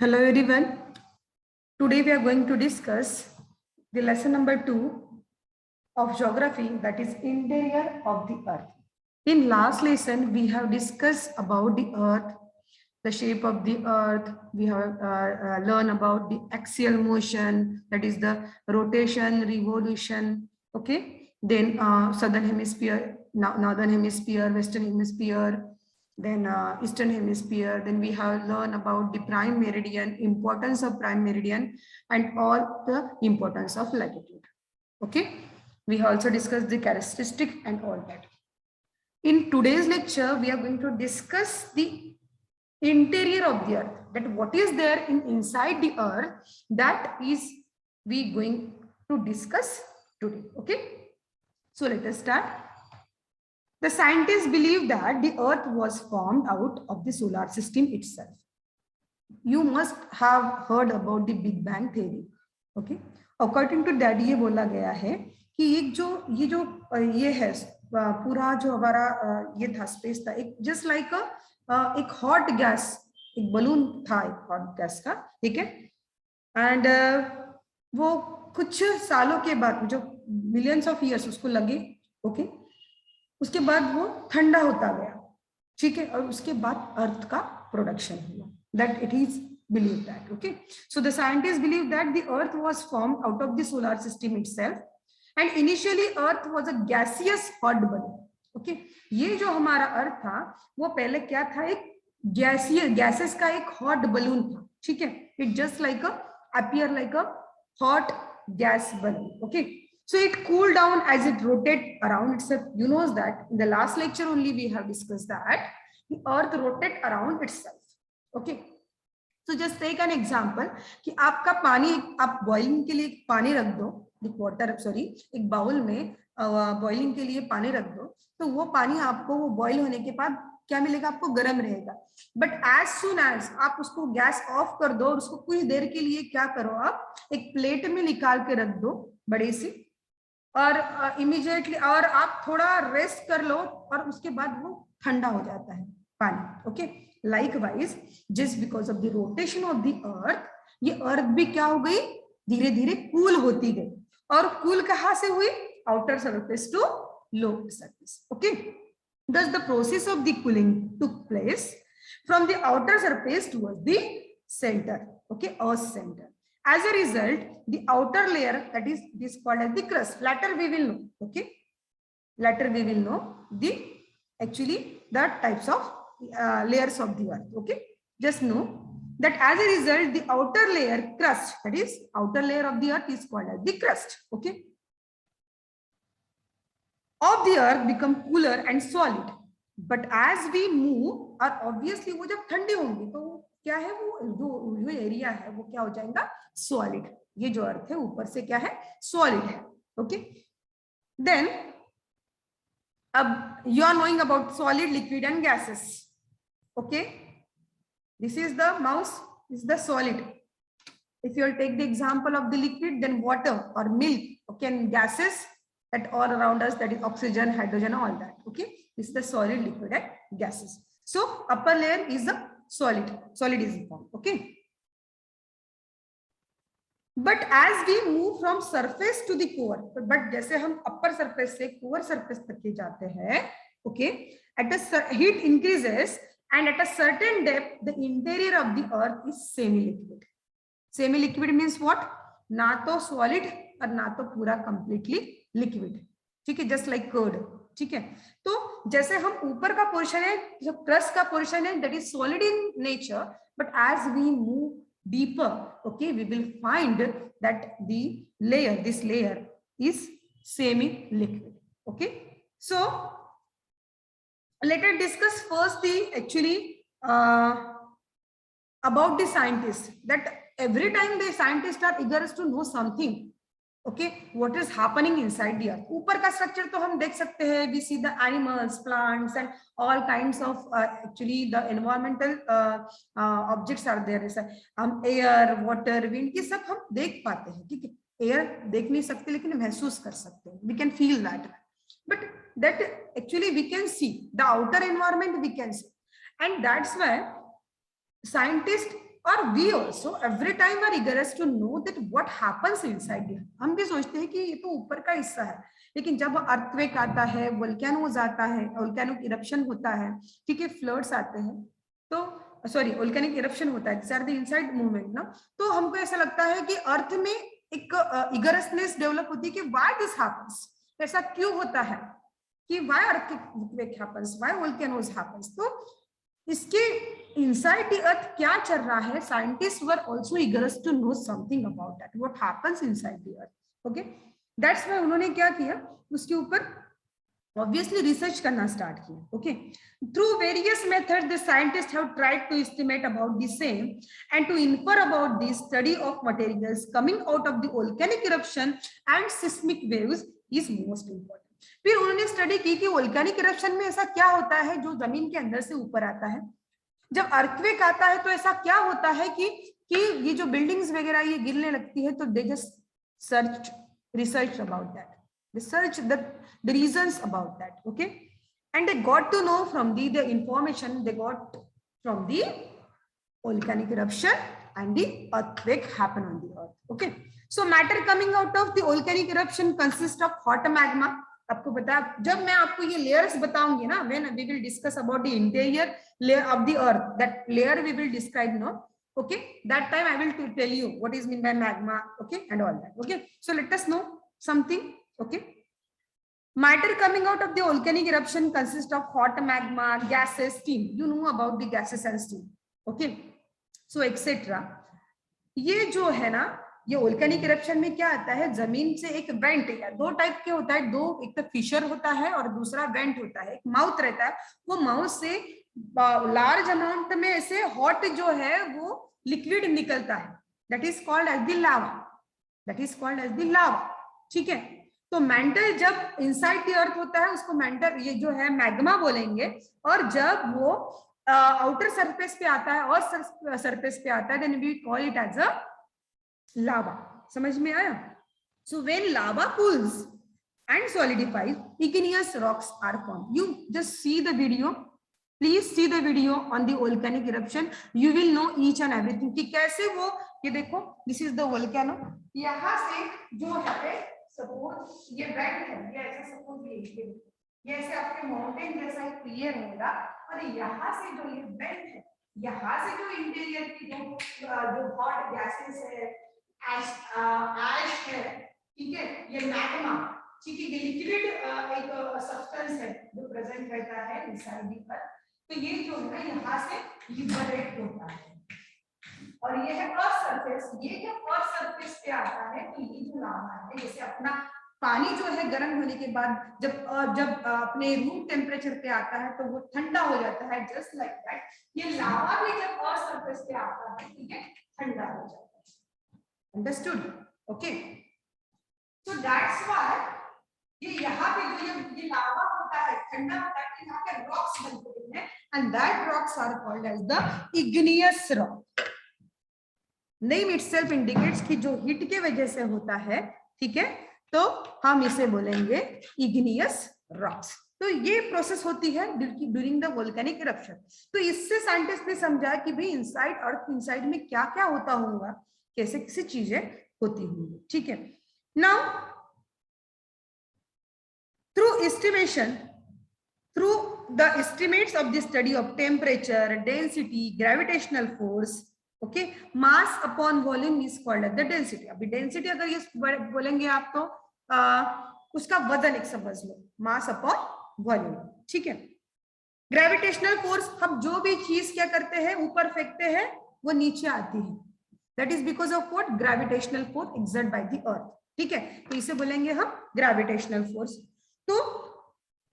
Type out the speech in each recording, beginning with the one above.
Hello everyone. Today we are going to discuss the lesson number 2 of geography, that is interior of the earth. In last lesson we have discussed about the earth, the shape of the earth. We have learned about the axial motion, that is the rotation, revolution. Okay. Then southern hemisphere, northern hemisphere, western hemisphere, then eastern hemisphere. Then we have learned about the prime meridian, importance of prime meridian, and all the importance of latitude. Okay, we also discussed the characteristic and all that. In today's lecture we are going to discuss the interior of the earth, that what is there inside the earth, that is we going to discuss today. Okay, so let us start. The scientists believe that the earth was formed out of the solar system itself. You must have heard about the Big Bang theory. Okay, according to that ये बोला गया है कि ये है पूरा जो हमारा ये था स्पेस था, एक जस्ट लाइक एक हॉट गैस, एक बलून था एक हॉट गैस का, ठीक है. एंड वो कुछ सालों के बाद, जो मिलियंस ऑफ ईयर्स उसको लगे, ओके, उसके बाद वो ठंडा होता गया, ठीक है, और उसके बाद अर्थ का प्रोडक्शन हुआ. That it is believed that. Okay, so the scientists believe that the earth was formed out of the solar system itself, and initially earth was a gaseous hot balloon. Okay, ये जो हमारा अर्थ था वो पहले क्या था, एक गैसेस का एक हॉट बलून था, ठीक है. It just like appear like a hot gas balloon. Okay, so it cooled down as it rotated around itself. You know that in the last lecture only we have discussed that the earth rotated around itself. Okay, so just take an example कि आपका पानी, आप boiling के लिए पानी रख दो, water sorry, एक बाउल में बॉइलिंग के लिए पानी रख दो, तो वो पानी आपको वो बॉइल होने के बाद क्या मिलेगा, आपको गर्म रहेगा. बट एज सुन एज आप उसको गैस ऑफ कर दो और उसको कुछ देर के लिए क्या करो, आप एक प्लेट में निकाल के रख दो बड़ी सी, और इमीडिएटली, और आप थोड़ा रेस्ट कर लो और उसके बाद वो ठंडा हो जाता है पानी. Okay, likewise just because of the rotation of the earth, ये अर्थ भी क्या हो गई, धीरे धीरे कूल होती गई. और कूल कहां से हुई, outer surface to lower surface. Okay, thus the process of the cooling took place from the outer surface towards the center. Okay, earth's center. As a result, the outer layer, that is this called as the crust. Later we will know. Okay, later we will know the actually the types of layers of the earth. Okay, just know that as a result the outer layer crust, that is outer layer of the earth, is called as the crust. Okay, of the earth become cooler and solid, but as we move, और obviously वो जब ठंडी होंगी तो क्या है, वो जो एरिया है वो क्या हो जाएगा, सॉलिड. ये जो अर्थ है ऊपर से क्या है, सॉलिड है. ओके, देन अब you are knowing about solid, liquid and gases. Okay, this is the mouse, this is the solid. If you will take the example of the liquid, then water or milk. Okay, and gases that all around us, that is oxygen, hydrogen, all that. Okay, this is the solid, liquid and gases. So upper layer is the solid is formed. Okay, but as we move from surface to the core, but जैसे हम upper surface से core surface तक के जाते हैं, okay, at the heat increases and at a certain depth the interior of the earth is semi-liquid. Semi-liquid means what, ना तो solid और ना तो पूरा completely liquid. ठीक है, just like curd. ठीक है, तो जैसे हम ऊपर का पोर्शन है, जो क्रस्ट का पोर्शन है, that is solid in nature, but as we move deeper, okay, we will find that the layer, this layer is semi-liquid. Okay, so let us discuss first the actually about the scientists, that every time the scientists are eager to know something. Okay, what is happening inside the earth. ऊपर का structure तो हम देख सकते हैं, we see the animals, plants and all kinds of actually the environmental objects are there. ऐसा हम air, water, wind, ये सब हम देख पाते हैं. ठीक है, एयर देख नहीं सकते लेकिन महसूस कर सकते हैं, we can feel that. But that actually we can see the outer environment, we can see, and that's why scientists और we also every time are इगरस to know that what happens inside the earth. हम भी सोचते हैं कि ये तो ऊपर का हिस्सा है, लेकिन जब अर्थक्वेक आता है, वोल्केनोज आता है, वोल्केनिक इरप्शन होता है, ठीक है, फ्लड्स आते हैं, तो सॉरी वोल्केनिक इरप्शन होता है, this are the inside movement ना, तो हमको ऐसा लगता है कि अर्थ में एक इगरसनेस डेवलप होती है कि व्हाई दिस हैपेंस, ऐसा क्यों होता है, कि why earthquake happens, why volcanoes happens. तो इसके इनसाइड द अर्थ क्या चल रहा है, साइंटिस्ट वर आल्सो इगरस to know something about that, what happens inside the earth. Okay, that's why उन्होंने क्या किया, उसके ऊपर ऑब्वियसली रिसर्च करना स्टार्ट किया। Okay, through various methods the scientist have tried to estimate about the same and to infer about the study of materials coming out of the volcanic eruption and seismic waves is most important. फिर उन्होंने study की कि volcanic eruption में ऐसा क्या होता है जो जमीन के अंदर से ऊपर आता है, जब अर्थक्वेक आता है तो ऐसा क्या होता है कि ये जो बिल्डिंग्स वगैरह ये गिरने लगती है, तो they just search research about that, research the reasons about that. Okay, and they got to know from the information they got from the volcanic eruption and the earthquake happen on the earth. Okay, so matter coming out of the volcanic eruption consists of hot magma. आपको पता है, जब मैं आपको ये layers बताऊंगी ना, when we will discuss about the interior layer of the earth, that layer we will describe now. Okay, that time I will tell you what is mean by magma, okay, and all that. Okay, so let us know something. Okay, matter coming out of the volcanic eruption consists of hot magma, gases, steam. You know about the gases and steam. Okay, so etc. ये जो है ना, ये volcanic eruption में क्या आता है, जमीन से एक वेंट है, दो टाइप के होता है, दो, एक तो फिशर होता है और दूसरा वेंट होता है। एक माउथ रहता है, वो माउथ से लार्ज अमाउंट में ऐसे हॉट जो है वो लिक्विड निकलता है, that is called as the lava, that is called as the lava. ठीक है, तो मेंटल जब इनसाइड द अर्थ होता है उसको मेंटल, ये जो है मैग्मा बोलेंगे, और जब वो आउटर सरफेस पे आता है और सरफेस पे आता है, then we call it as a lava. समझ में आया? So when lava cools and solidifies, igneous rocks are formed. You just see the video, please see the video on the volcanic eruption, you will know each and everything कि कैसे वो, ये देखो, this is the volcano, यहाँ से जो है suppose ये वेंट है, ये ऐसा सपोज ये ऐसे आपके माउंटेन जैसा एक क्लियर होगा, और यहाँ से जो ये वेंट है, यहाँ से जो इंटीरियर की जो हॉट गैसेस है, ऐश है, ठीक है, ये मैग्मा, ठीक है, ये लिक्विड एक सब्सटेंस है जो प्रेजेंट रहता है इनसाइड द अर्थ, तो ये जो है यहाँ से लिबरेट होता है, और ये है अर्थ सरफेस। ये जब अर्थ सरफेस पे आता है तो ये जो लावा है, जैसे अपना पानी जो है गर्म होने के बाद जब अपने रूम टेम्परेचर पे आता है तो वो ठंडा हो जाता है, जस्ट लाइक दैट ये लावा भी जब अर्थ सरफेस पे आता है ठीक है, ठंडा हो जाता है। Understood? Okay, so that's why ये यहाँ पे जो ये लावा होता है, ठंडा होता है, यहाँ पे रॉक्स बनते हैं, and that rocks are called as the igneous rock. Name itself indicates कि जो हीट के वजह से होता है, ठीक है, तो हम इसे बोलेंगे igneous rocks. तो ये प्रोसेस होती है ड्यूरिंग द वोल्केनिक इरप्शन। तो इससे साइंटिस्ट ने समझा कि भाई इनसाइड अर्थ, इनसाइड में क्या क्या होता होगा, कैसे कैसे चीजें होती होंगी। ठीक है, now through estimation, through the estimates of the study of temperature, density, gravitational force, okay, mass upon volume is called as the density. अभी density अगर ये बोलेंगे आप तो उसका वजन एक समझ लो, mass upon volume, ठीक है। ग्रेविटेशनल फोर्स, हम जो भी चीज क्या करते हैं, ऊपर फेंकते हैं वो नीचे आती है, that is because of what, gravitational force exert by the earth, ठीक है, तो इसे बोलेंगे हम ग्रेविटेशनल फोर्स। तो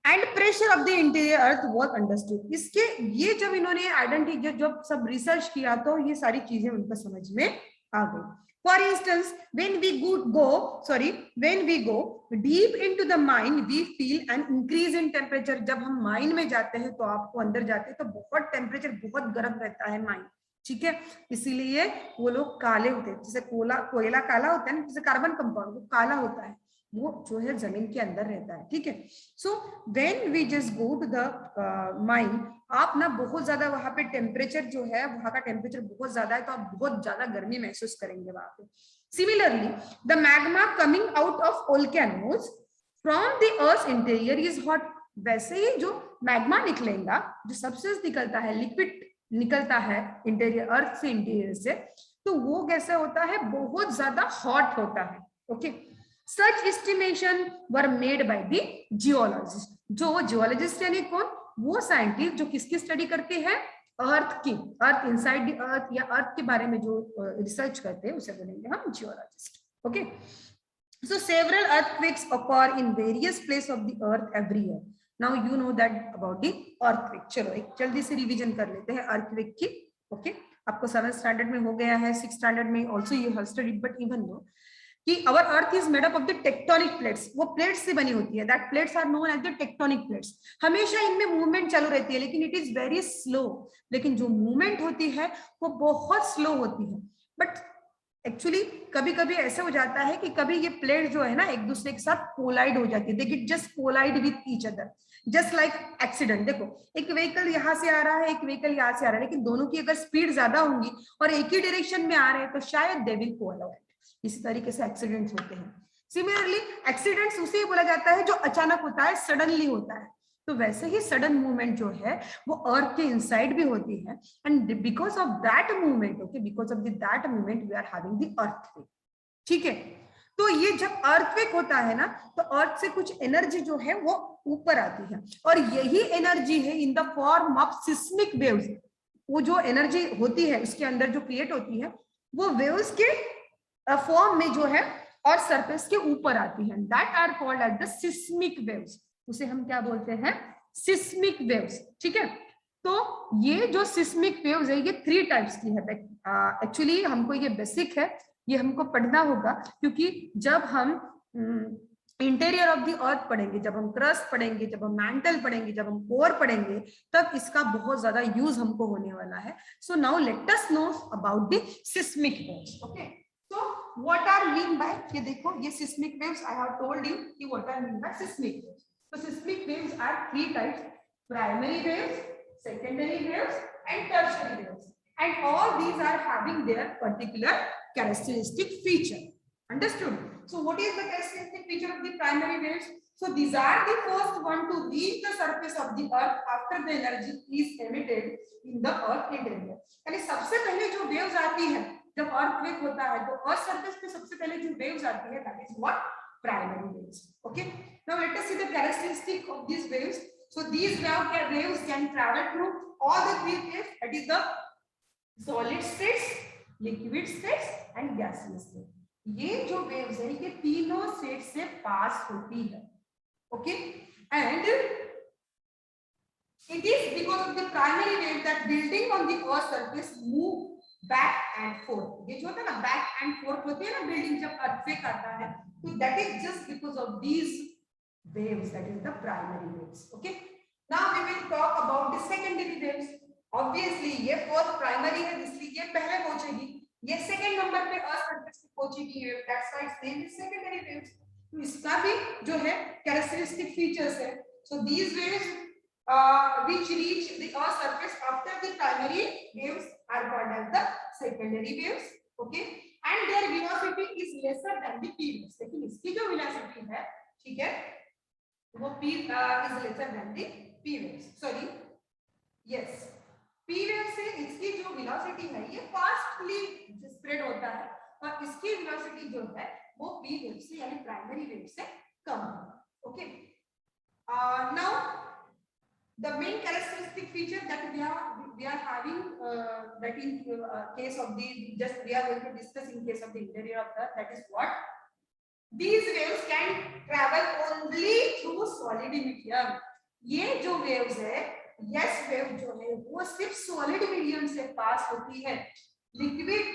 and pressure of the interior earth was understood, इसके ये जब इन्होंने आइडेंटिटी जब सब रिसर्च किया तो ये सारी चीजें उनको समझ में आ गई। For instance when we go deep into the mine we feel an increase in temperature. जब हम माइन में जाते हैं तो आपको अंदर जाते हैं तो बहुत टेम्परेचर बहुत गर्म रहता है माइन, ठीक है, इसीलिए वो लोग काले होते हैं, जैसे कोयला काला होता है ना, जैसे कार्बन कंपाउंड वो काला होता है, वो जो है जमीन के अंदर रहता है, ठीक है। So when we just go to the mine, आप ना बहुत ज्यादा वहां पे टेम्परेचर जो है, वहां का टेम्परेचर बहुत ज्यादा है, तो आप बहुत ज्यादा गर्मी महसूस करेंगे वहां पे। Similarly the magma coming out of volcanoes from the earth interior is hot. वैसे ही जो मैग्मा निकलेगा, जो सब्सटेंस निकलता है, लिक्विड निकलता है इंटीरियर, अर्थ से इंटीरियर से, तो वो कैसा होता है, बहुत ज्यादा हॉट होता है। Okay, such estimation were made by the geologist. जो जियोलॉजिस्ट यानी कौन, वो साइंटिस्ट जो किसकी स्टडी करते हैं, अर्थ की, अर्थ इनसाइड द अर्थ या अर्थ के बारे में जो रिसर्च करते हैं उसे बोलेंगे हम geologist. Okay, so several earthquakes occur in various places of the earth every year. Now you know that about the earthquake. चलो एक जल्दी से रिवीजन कर लेते हैं earthquake की। ओके, आपको 7th स्टैंडर्ड में हो गया है, 6th स्टैंडर्ड में also you have studied, but even know कि our earth is made up of the tectonic plates, वो प्लेट्स से बनी होती है, that plates are known as the tectonic plates. हमेशा इनमें मूवमेंट चालू रहती है, लेकिन इट इज वेरी स्लो, लेकिन जो मूवमेंट होती है वो बहुत स्लो होती है। बट एक्चुअली कभी कभी ऐसा हो जाता है कि कभी ये प्लेट जो है ना एक दूसरे के साथ कोलाइड हो जाती है, देखिए just collide with each other, just like accident. देखो एक व्हीकल यहाँ से आ रहा है, एक व्हीकल यहाँ से आ रहा है, लेकिन दोनों की अगर स्पीड ज्यादा होंगी और एक ही डायरेक्शन में आ रहे हैं तो शायद दे विल कोलाइड। इसी तरीके से एक्सीडेंट्स होते हैं। सिमिलरली एक्सीडेंट्स उसे बोला जाता है जो अचानक होता है, सडनली होता है। तो वैसे ही सडन मूवमेंट जो है वो अर्थ के इनसाइड भी होती है, and because of that movement, okay, because of that movement we are having the earthquake. ठीक है, तो ये जब अर्थक्वेक होता है ना, तो अर्थ से कुछ एनर्जी जो है वो ऊपर आती है, और यही एनर्जी है in the form of seismic waves. वो जो एनर्जी होती है उसके अंदर जो क्रिएट होती है, वो वेव्स के फॉर्म में जो है और सरफेस के ऊपर आती है, that are called as the seismic waves. उसे हम क्या बोलते हैं, सिस्मिक वेव्स। ठीक है, तो ये जो सिस्मिक वेव्स है ये 3 टाइप्स की है। एक्चुअली हमको ये बेसिक है, ये हमको पढ़ना होगा, क्योंकि जब हम इंटीरियर ऑफ द अर्थ पढ़ेंगे, जब हम क्रस्ट पढ़ेंगे, जब हम मैंटल पढ़ेंगे, जब हम कोर पढ़ेंगे, तब इसका बहुत ज्यादा यूज हमको होने वाला है। So now let us know about the seismic waves. Okay, so what are mean by, ये देखो ये seismic waves, I have told you कि what are mean by seismic waves. So seismic waves are 3 types: primary waves, secondary waves and tertiary waves, and all these are having their particular characteristic feature. Understood? So what is the characteristic feature of the primary waves? So these are the first one to reach the surface of the earth after the energy is emitted in the earth interior. यानी सबसे पहले जो waves आती है जब earthquake होता है, तो अर्थ सरफेस पे सबसे पहले जो वेव्स आती है, that is what, primary waves. Okay, now let us see the characteristic of this waves. So these waves can travel through all the 3 states, that is the solid states, liquid states and gaseous state. ये जो waves है ये तीनों state से पास होती है। Okay, and it is because of the primary wave that building on the earth surface move back and forth. ये जो होता है ना back and forth होती है ना बिल्डिंग जब अर्थक्वेक आता है, तो that is just because of these waves, that is the primary waves. Okay, now we will talk about the secondary waves. Obviously ये fourth primary है, इसलिए ये पहले पहुंचेगी, ये सेकंड नंबर पे अर्थ सरफेस पे पहुंचेगी, that's why its name is secondary waves. तो इसका भी जो है कैरेक्टरिस्टिक फीचर्स है। So these waves which reach the earth surface after the primary waves are called as the secondary waves. Okay, and their velocity is lesser than the p waves. लेकिन इसकी जो velocity है, ठीक है, वो p is lesser than the p waves. Sorry, yes, p waves से इसकी जो velocity है ये fastly spread होता है, और इसकी velocity जो है वो p waves से यानी primary waves से कम है. Okay, now the main characteristic feature that we are having that in case of the just we are going to discuss in case of the interior of the earth, that is what these waves can travel only through solid medium. ये जो waves है, yes wave जो है वो सिर्फ solid medium से पास होती है, liquid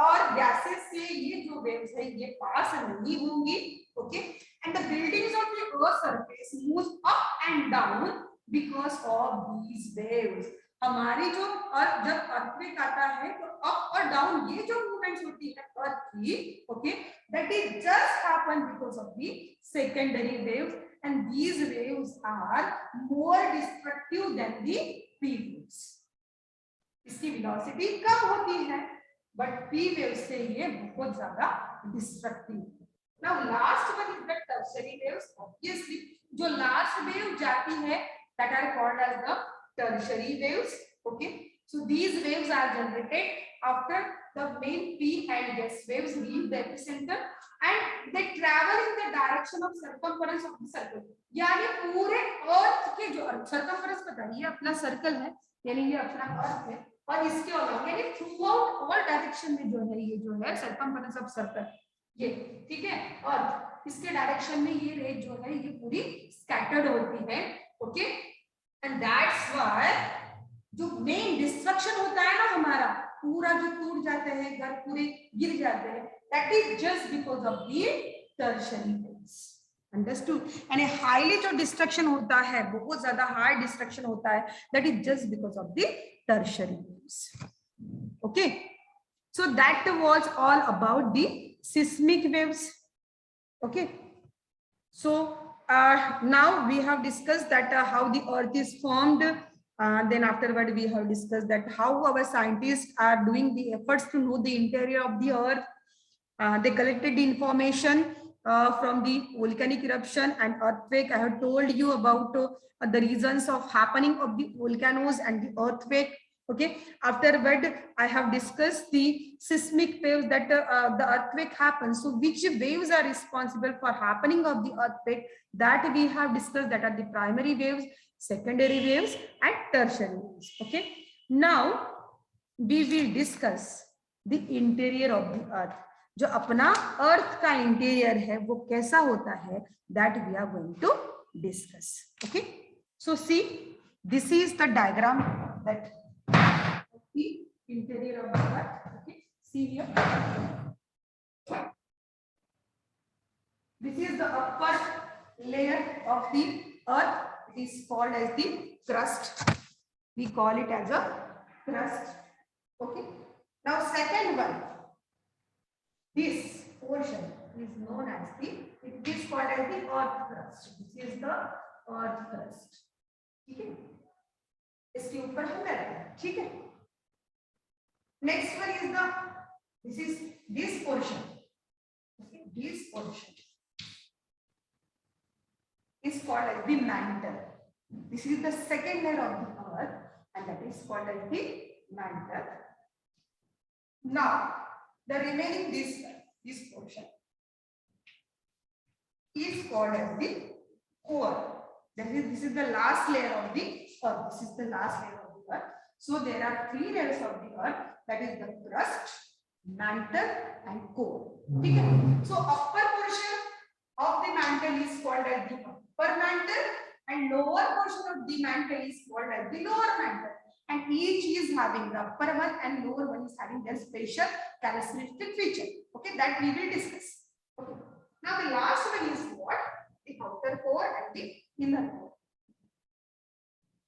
और gases से ये जो waves है ये पास नहीं होंगी. Okay, and the buildings of the earth surface moves up and down because of these waves. हमारी जो अर्थ जब अर्थक्वेक आता है तो अप और डाउन ये जो मूवमेंट्स होती है अर्थ की, okay, that is just happen because of the secondary waves, and these waves are more destructive than the P waves. इसकी velocity कम होती है, but P waves से ये बहुत ज्यादा destructive. Now last one is the tertiary waves. Obviously, जो last wave जाती है that are called as the tertiary waves. Okay, so these waves are generated after the main P and S waves leave the epicenter and they travel in the direction of circumference of the circle. यानी पूरे अर्थ के जो circumference पता है, ये अपना circle है, यानी ये अपना अर्थ है, और इसके अलग यानी थ्रू आउट ऑल डायरेक्शन में जो है ये जो है सर्कमफरेंस ऑफ सर्कल, ये ठीक है, और इसके डायरेक्शन में ये रेज जो है ये पूरी स्कैटर्ड होती है. ओके, एंड दैट्स व्हाई जो मेन डिस्ट्रक्शन होता है ना हमारा, पूरा जो टूट जाते हैं, घर पूरे गिर जाते हैं, that is just because of the tertiary waves. Understood? यानी हाईली जो डिस्ट्रक्शन होता है, बहुत ज्यादा हाई डिस्ट्रक्शन होता है, that is just because of the tertiary waves. Okay, so that was all about the seismic waves. Okay, so now we have discussed that how the earth is formed. Then afterward we have discussed that how our scientists are doing the efforts to know the interior of the earth. They collected the information from the volcanic eruption and earthquake. I have told you about the reasons of happening of the volcanoes and the earthquake. Okay, afterward I have discussed the seismic waves that the earthquake happens. So which waves are responsible for happening of the earthquake, that we have discussed, that are the primary waves, secondary waves and tertiary waves. Okay, now we will discuss the interior of the earth. जो अपना अर्थ का interior है वो कैसा होता है, that we are going to discuss. Okay, so see, this is the diagram that the interior of the earth. Okay, see here, this is the upper layer of the earth. It is called as the crust. We call it as a crust. Okay, now second one, this portion is known as the, it is called as the earth crust. This is the earth crust. ठीक है, इसके ऊपर हम रहते हैं. ठीक है, next one is the, this is this portion. Okay, this portion is called as the mantle. This is the second layer of the earth and that is called as the mantle. Now the remaining this portion is called as the core. This is the last layer of the earth. This is the last layer of the earth. So there are three layers of the earth, that is the crust, mantle and core. Okay. So upper portion of the mantle is called as the upper mantle and lower portion of the mantle is called as the lower mantle. And each is having the upper one and lower one is having their special characteristic feature. Okay, that we will discuss. Okay. Now the last one is what? The outer core and the inner core.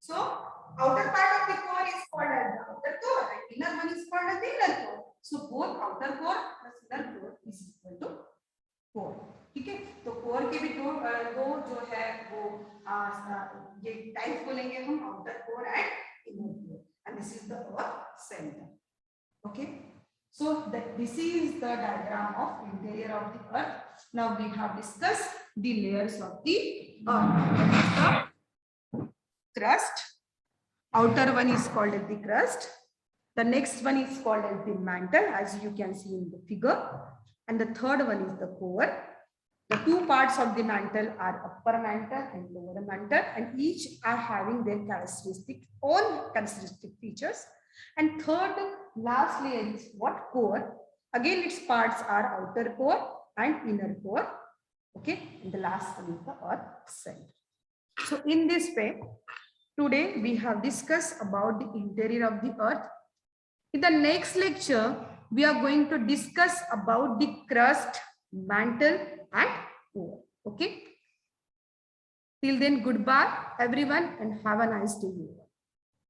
So outer part of the core is called as the outer core and inner one is called as the inner core. So both outer core plus inner core is equal to core. ठीक है, तो core के भी दो जो है वो ये टाइप बोलेंगे हम, outer core and inner core, and this is the earth center. Okay, so that this is the diagram of interior of the earth. Now we have discussed the layers of the earth. The crust, outer one is called as the crust, the next one is called as the mantle, as you can see in the figure, and the third one is the core. The two parts of the mantle are upper mantle and lower mantle, and each are having their own characteristic features. And third, last layer is what? Core. Again, its parts are outer core and inner core. Okay, and the last one is the earth center. So in this way, today we have discussed about the interior of the earth. In the next lecture, we are going to discuss about the crust, mantle and core. Okay, till then, goodbye everyone and have a nice day.